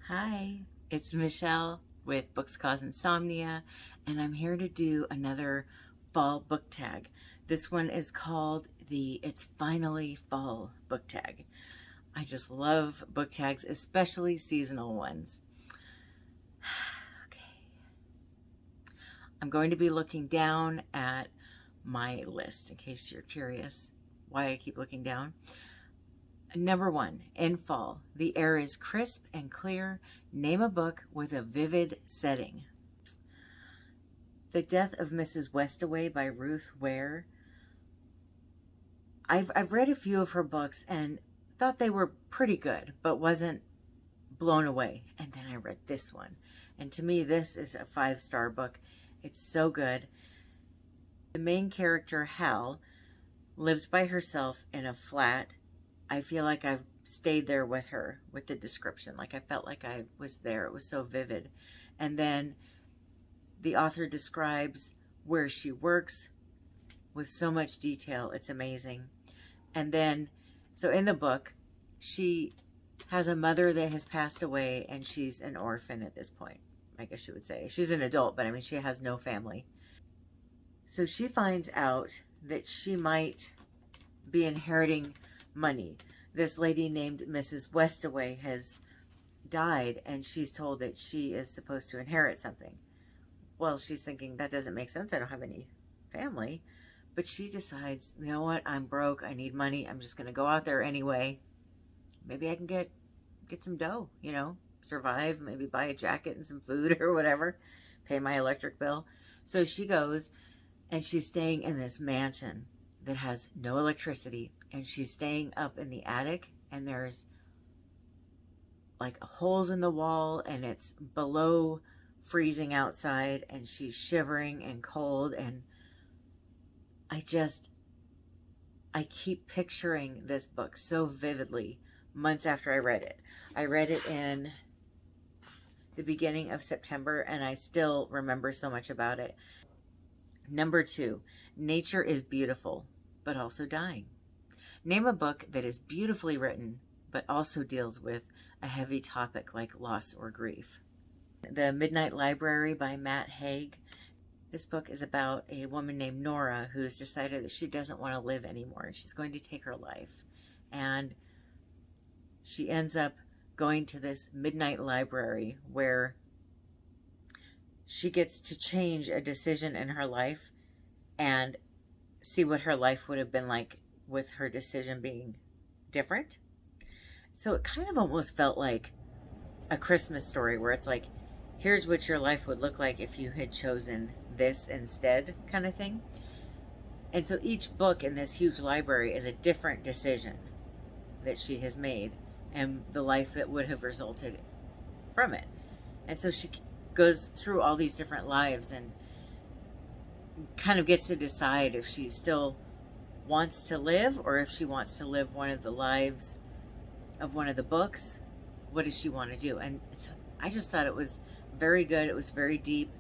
Hi, it's Michelle with Books Cause Insomnia, and I'm here to do another fall book tag. This one is called the It's Finally Fall book tag. I just love book tags, especially seasonal ones. Okay. I'm going to be looking down at my list in case you're curious why I keep looking down. Number 1, in fall, the air is crisp and clear. Name a book with a vivid setting. The Death of Mrs Westaway by Ruth Ware. I've read a few of her books and thought they were pretty good, but wasn't blown away. And then I read this one. And to me, this is a 5-star book. It's so good. The main character, Hal, lives by herself in a flat. I feel like I've stayed there with her with the description. Like I felt like I was there. It was so vivid. And then the author describes where she works with so much detail. It's amazing. And then, so in the book, she has a mother that has passed away and she's an orphan at this point. I guess you would say. She's an adult, but I mean, she has no family. So she finds out that she might be inheriting money. This lady named Mrs. Westaway has died and she's told that she is supposed to inherit something. Well, she's thinking that doesn't make sense. I don't have any family. But she decides, you know what? I'm broke. I need money. I'm just going to go out there anyway. Maybe I can get some dough, survive, maybe buy a jacket and some food or whatever, pay my electric bill. So she goes and she's staying in this mansion that has no electricity, and she's staying up in the attic, and there's like holes in the wall and it's below freezing outside, and she's shivering and cold, and I keep picturing this book so vividly months after I read it. I read it in the beginning of September and I still remember so much about it. Number 2, nature is beautiful, but also dying. Name a book that is beautifully written, but also deals with a heavy topic like loss or grief. The Midnight Library by Haig. This book is about a woman named Nora who's decided that she doesn't want to live anymore and she's going to take her life. And she ends up going to this midnight library where she gets to change a decision in her life and see what her life would have been like with her decision being different. So it kind of almost felt like a Christmas story where it's like, here's what your life would look like if you had chosen this instead, kind of thing. And so each book in this huge library is a different decision that she has made and the life that would have resulted from it. And so she goes through all these different lives and kind of gets to decide if she still wants to live or if she wants to live one of the lives of one of the books. What does she want to do? And I just thought it was very good. It was very deep.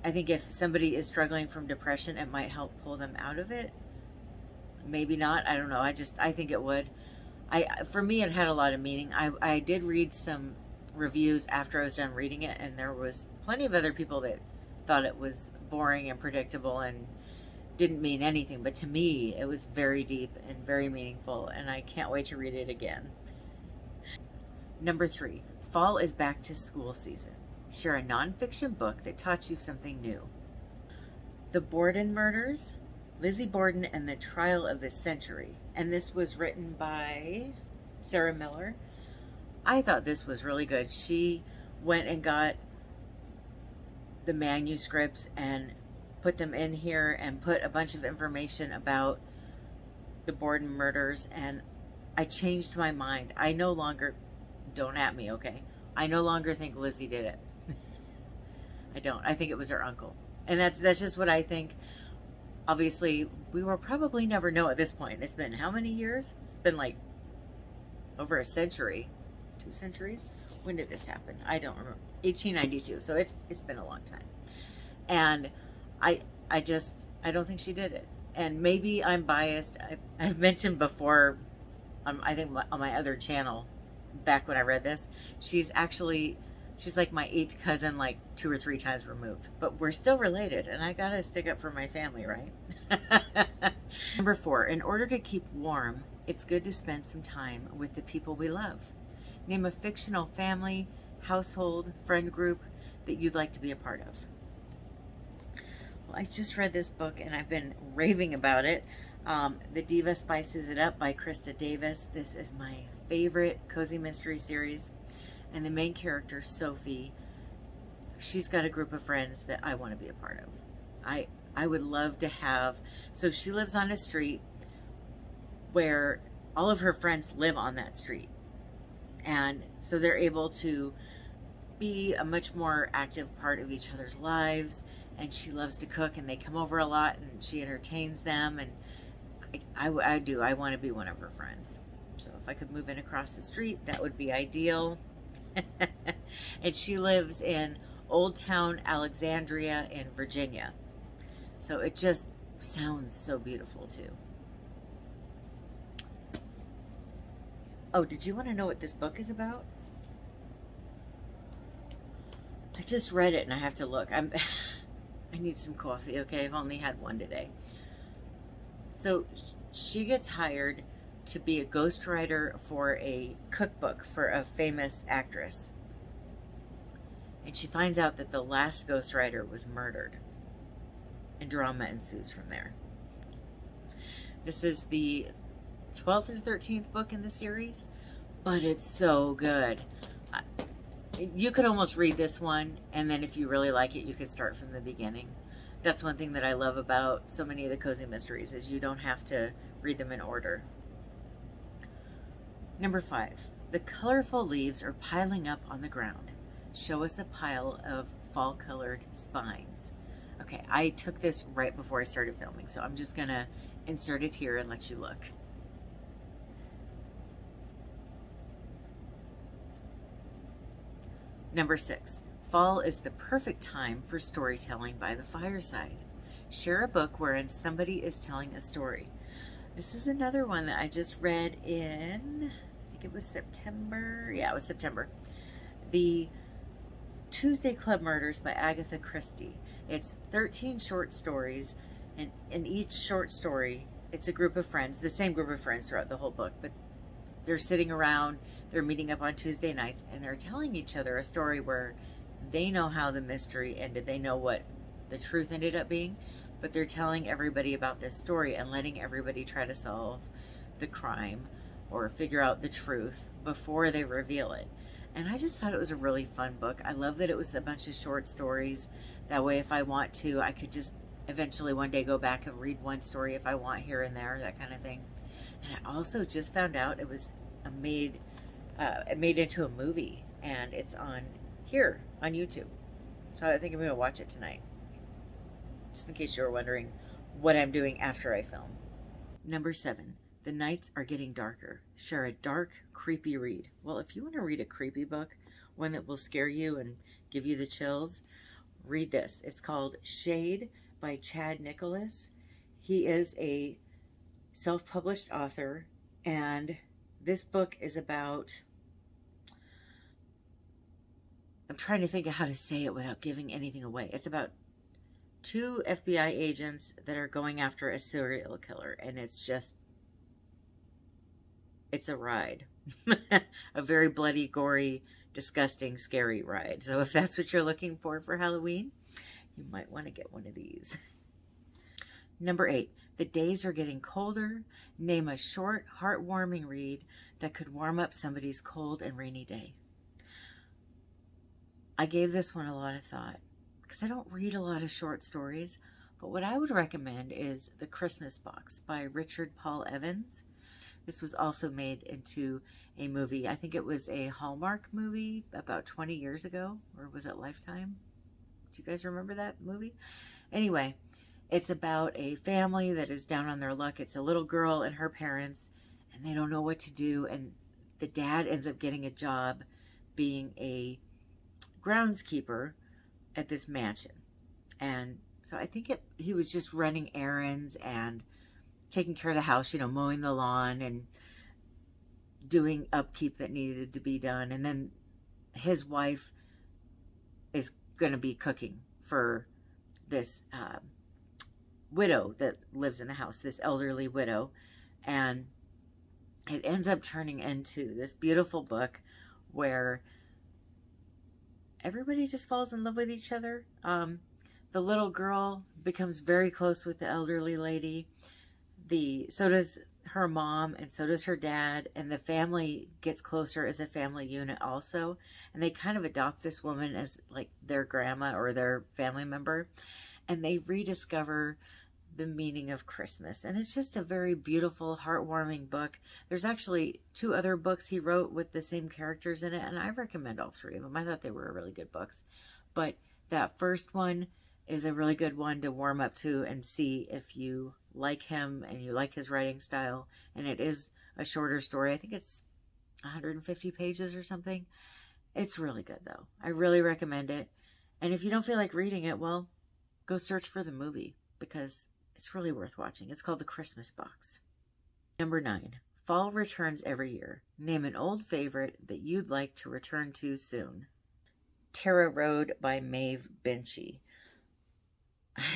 I think if somebody is struggling from depression, it might help pull them out of it. Maybe not. I don't know. I think it would. For me, it had a lot of meaning. I did read some reviews after I was done reading it, and there was plenty of other people that thought it was boring and predictable and didn't mean anything. But to me, it was very deep and very meaningful, and I can't wait to read it again. Number 3, fall is back to school season. Share a nonfiction book that taught you something new. The Borden Murders, Lizzie Borden and the Trial of the Century. And this was written by Sarah Miller. I thought this was really good. She went and got the manuscripts and put them in here and put a bunch of information about the Borden Murders, and I changed my mind. I no longer, don't at me, okay? I no longer think Lizzie did it. I don't. I think it was her uncle. And that's just what I think. Obviously, we will probably never know at this point. It's been how many years? It's been like over a century. 2 centuries? When did this happen? I don't remember. 1892. So it's been a long time. And I don't think she did it. And maybe I'm biased. I've mentioned before, I think on my other channel, back when I read this. She's like my 8th cousin, like 2 or 3 times removed, but we're still related, and I gotta stick up for my family, right? Number 4, in order to keep warm, it's good to spend some time with the people we love. Name a fictional family, household, friend group that you'd like to be a part of. Well, I just read this book and I've been raving about it. The Diva Spices It Up by Krista Davis. This is my favorite cozy mystery series. And the main character, Sophie, she's got a group of friends that I want to be a part of. I would love to have, so she lives on a street where all of her friends live on that street. And so they're able to be a much more active part of each other's lives. And she loves to cook, and they come over a lot, and she entertains them. And I want to be one of her friends. So if I could move in across the street, that would be ideal. And she lives in Old Town Alexandria in Virginia. So it just sounds so beautiful too. Oh, did you want to know what this book is about? I just read it and I have to look. I need some coffee, okay? I've only had one today. So she gets hired to be a ghostwriter for a cookbook for a famous actress. And she finds out that the last ghostwriter was murdered. And drama ensues from there. This is the 12th or 13th book in the series, but it's so good. You could almost read this one, and then if you really like it, you could start from the beginning. That's one thing that I love about so many of the cozy mysteries, is you don't have to read them in order. Number 5, the colorful leaves are piling up on the ground. Show us a pile of fall-colored spines. Okay, I took this right before I started filming, so I'm just gonna insert it here and let you look. Number 6, fall is the perfect time for storytelling by the fireside. Share a book wherein somebody is telling a story. This is another one that I just read in, I think it was September. Yeah, it was September. The Tuesday Club Murders by Agatha Christie. It's 13 short stories, and in each short story, it's a group of friends, the same group of friends throughout the whole book, but they're sitting around, they're meeting up on Tuesday nights, and they're telling each other a story where they know how the mystery ended. They know what the truth ended up being, but they're telling everybody about this story and letting everybody try to solve the crime or figure out the truth before they reveal it. And I just thought it was a really fun book. I love that it was a bunch of short stories. That way, if I want to, I could just eventually one day go back and read one story if I want here and there, that kind of thing. And I also just found out it was made into a movie, and it's on here on YouTube. So I think I'm going to watch it tonight, just in case you were wondering what I'm doing after I film. Number 7, the nights are getting darker. Share a dark, creepy read. Well, if you want to read a creepy book, one that will scare you and give you the chills, read this. It's called Shade by Chad Nicholas. He is a self-published author, and this book is about, I'm trying to think of how to say it without giving anything away. It's about 2 FBI agents that are going after a serial killer, and it's a ride. A very bloody, gory, disgusting, scary ride. So if that's what you're looking for Halloween, you might want to get one of these. Number 8, the days are getting colder. Name a short, heartwarming read that could warm up somebody's cold and rainy day. I gave this one a lot of thought because I don't read a lot of short stories, but what I would recommend is The Christmas Box by Richard Paul Evans. This was also made into a movie. I think it was a Hallmark movie about 20 years ago, or was it Lifetime? Do you guys remember that movie? Anyway, it's about a family that is down on their luck. It's a little girl and her parents, and they don't know what to do, and the dad ends up getting a job being a groundskeeper at this mansion. And so I think he was just running errands and taking care of the house, mowing the lawn. And doing upkeep that needed to be done. And then his wife is going to be cooking for this widow that lives in the house, this elderly widow. And it ends up turning into this beautiful book where everybody just falls in love with each other. The little girl becomes very close with the elderly lady. So does her mom, and so does her dad, and the family gets closer as a family unit also. And they kind of adopt this woman as like their grandma or their family member, and they rediscover the meaning of Christmas. And it's just a very beautiful, heartwarming book. There's actually 2 other books he wrote with the same characters in it, and I recommend all 3 of them. I thought they were really good books. But that first one is a really good one to warm up to and see if you like him and you like his writing style. And it is a shorter story. I think it's 150 pages or something. It's really good though. I really recommend it. And if you don't feel like reading it, well, go search for the movie because it's really worth watching. It's called The Christmas Box. Number 9. Fall returns every year. Name an old favorite that you'd like to return to soon. Terra Road by Maeve Binchy.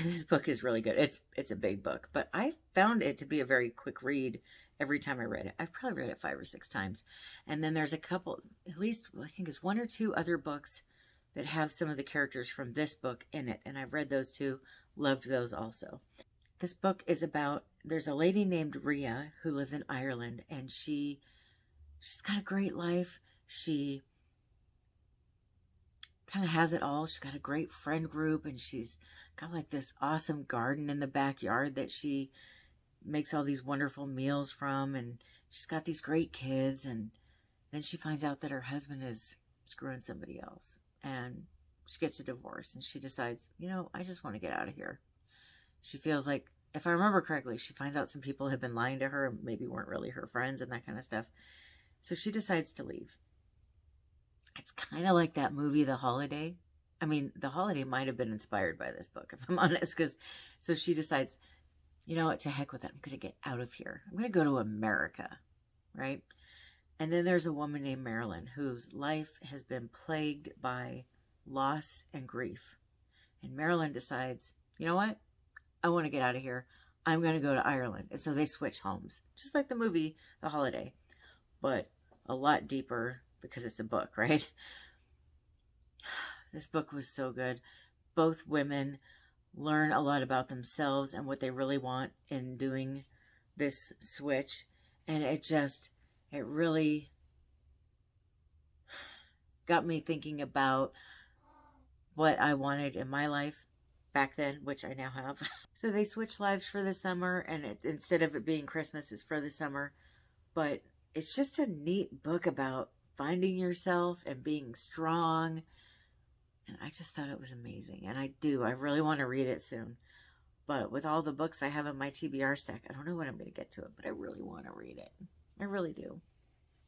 This book is really good. It's a big book, but I found it to be a very quick read every time I read it. I've probably read it 5 or 6 times. And then there's a couple, at least I think it's 1 or 2 other books that have some of the characters from this book in it. And I've read those too. Loved those also. This book is about, there's a lady named Rhea who lives in Ireland, and she's got a great life. She kind of has it all. She's got a great friend group, and she's got like this awesome garden in the backyard that she makes all these wonderful meals from, and she's got these great kids. And then she finds out that her husband is screwing somebody else, and she gets a divorce, and she decides, I just want to get out of here. She feels like, if I remember correctly, she finds out some people have been lying to her, maybe weren't really her friends and that kind of stuff. So she decides to leave. It's kind of like that movie, The Holiday. I mean, The Holiday might have been inspired by this book, if I'm honest. So she decides, you know what, to heck with it. I'm going to get out of here. I'm going to go to America, right? And then there's a woman named Marilyn whose life has been plagued by loss and grief. And Marilyn decides, you know what? I want to get out of here. I'm going to go to Ireland. And so they switch homes, just like the movie, The Holiday, but a lot deeper because it's a book, right? This book was so good. Both women learn a lot about themselves and what they really want in doing this switch. And it really got me thinking about what I wanted in my life back then, which I now have. So they switch lives for the summer, and instead of it being Christmas, it's for the summer. But it's just a neat book about finding yourself and being strong. And I just thought it was amazing. And I really want to read it soon. But with all the books I have in my TBR stack, I don't know when I'm going to get to it, but I really want to read it. I really do.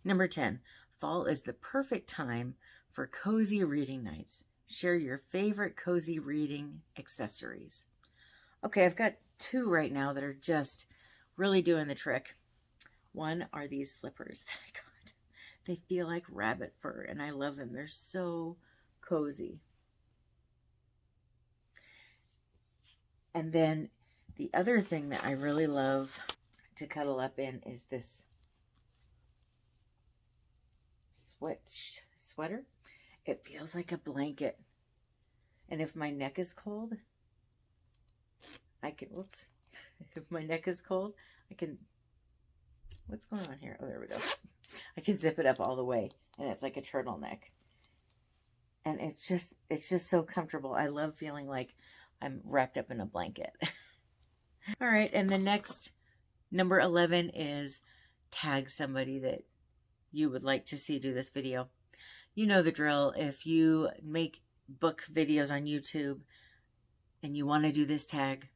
Number 10, fall is the perfect time for cozy reading nights. Share your favorite cozy reading accessories. Okay, I've got 2 right now that are just really doing the trick. One are these slippers that I got. They feel like rabbit fur, and I love them. They're so cozy. And then the other thing that I really love to cuddle up in is this sweater. It feels like a blanket. And if my neck is cold, if my neck is cold, what's going on here? Oh, there we go. I can zip it up all the way, and it's like a turtleneck. And it's just so comfortable. I love feeling like I'm wrapped up in a blanket. All right, and the next, number 11, is tag somebody that you would like to see do this video. You know the drill. If you make book videos on YouTube and you want to do this tag,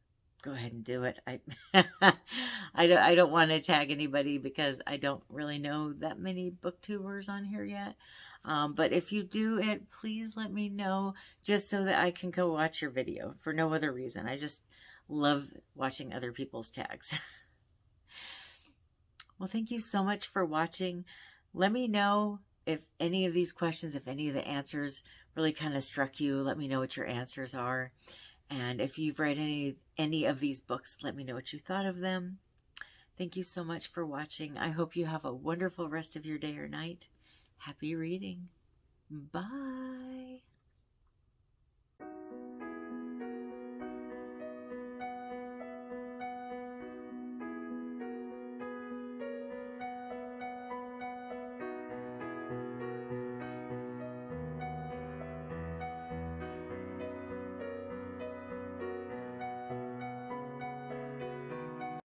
go ahead and do it. I don't want to tag anybody because I don't really know that many booktubers on here yet. But if you do it, please let me know, just so that I can go watch your video for no other reason. I just love watching other people's tags. Well, thank you so much for watching. Let me know if any of these questions, if any of the answers really kind of struck you. Let me know what your answers are. And if you've read any of these books, let me know what you thought of them. Thank you so much for watching. I hope you have a wonderful rest of your day or night. Happy reading. Bye.